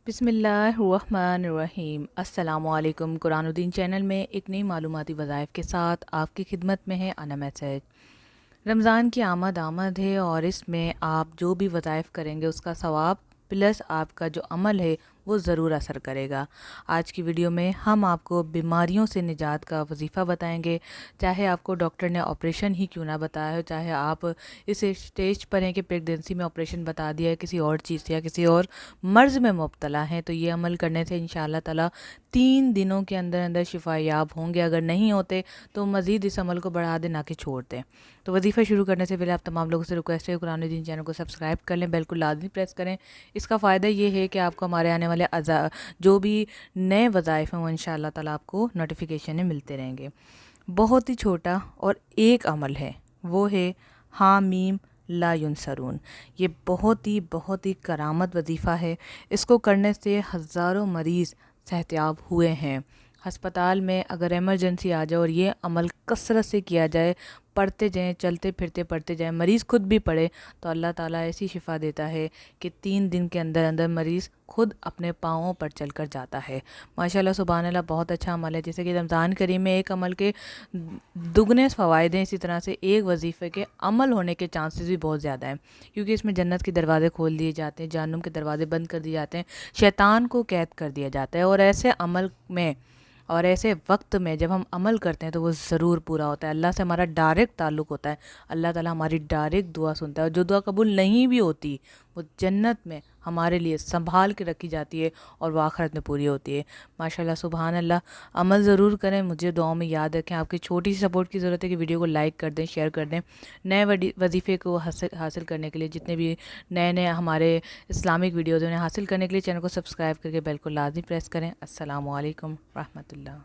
بسم اللہ الرحمن الرحیم۔ السلام علیکم۔ قرآن الدین چینل میں ایک نئی معلوماتی وظائف کے ساتھ آپ کی خدمت میں ہے انا میسج۔ رمضان کی آمد ہے اور اس میں آپ جو بھی وظائف کریں گے اس کا ثواب پلس آپ کا جو عمل ہے وہ ضرور اثر کرے گا۔ آج کی ویڈیو میں ہم آپ کو بیماریوں سے نجات کا وظیفہ بتائیں گے، چاہے آپ کو ڈاکٹر نے آپریشن ہی کیوں نہ بتایا ہو، چاہے آپ اس اسٹیج پر ہیں کہ پریگنینسی میں آپریشن بتا دیا ہے کسی اور چیز سے یا کسی اور مرض میں مبتلا ہیں، تو یہ عمل کرنے سے انشاءاللہ تعالی 3 دنوں کے اندر اندر شفا یاب ہوں گے۔ اگر نہیں ہوتے تو مزید اس عمل کو بڑھا دیں نہ کہ چھوڑ دیں۔ تو وظیفہ شروع کرنے سے پہلے آپ تمام لوگوں سے ریکویسٹ ہے قرآن دین چینل کو سبسکرائب کر لیں، بیل کو لازمی پریس کریں۔ اس کا فائدہ یہ ہے کہ آپ کو ہمارے آنے والے جو بھی نئے وظائف ہیں وہ انشاءاللہ تعالی آپ کو نوٹیفیکیشن میں ملتے رہیں گے۔ بہت ہی چھوٹا اور ایک عمل ہے، وہ ہے حامیم لا ینصرون۔ یہ بہت ہی کرامت وظیفہ ہے۔ اس کو کرنے سے ہزاروں مریض صحتیاب ہوئے ہیں۔ ہسپتال میں اگر ایمرجنسی آ جائے اور یہ عمل کثرت سے کیا جائے، پڑھتے جائیں، چلتے پھرتے پڑھتے جائیں، مریض خود بھی پڑھے تو اللہ تعالیٰ ایسی شفا دیتا ہے کہ 3 دن کے اندر اندر مریض خود اپنے پاؤں پر چل کر جاتا ہے۔ ماشاءاللہ سبحان اللہ، بہت اچھا عمل ہے۔ جیسے کہ رمضان کریم میں ایک عمل کے دگنے فوائد ہیں، اسی طرح سے ایک وظیفے کے عمل ہونے کے چانسز بھی بہت زیادہ ہیں، کیونکہ اس میں جنت کے دروازے کھول دیے جاتے ہیں، جہنم کے دروازے بند کر دیے جاتے ہیں، شیطان کو قید کر دیا جاتا ہے، اور ایسے عمل میں اور ایسے وقت میں جب ہم عمل کرتے ہیں تو وہ ضرور پورا ہوتا ہے۔ اللہ سے ہمارا ڈائریکٹ تعلق ہوتا ہے، اللہ تعالیٰ ہماری ڈائریکٹ دعا سنتا ہے، اور جو دعا قبول نہیں بھی ہوتی وہ جنت میں ہمارے لیے سنبھال کے رکھی جاتی ہے اور وہ آخرت میں پوری ہوتی ہے۔ ماشاءاللہ سبحان اللہ، عمل ضرور کریں، مجھے دعاؤں میں یاد رکھیں۔ آپ کی چھوٹی سی سپورٹ کی ضرورت ہے کہ ویڈیو کو لائک کر دیں، شیئر کر دیں۔ نئے وظیفے کو حاصل کرنے کے لیے، جتنے بھی نئے ہمارے اسلامک ویڈیوز انہیں حاصل کرنے کے لیے چینل کو سبسکرائب کر کے بیل کو لازمی پریس کریں۔ السلام علیکم رحمۃ اللہ۔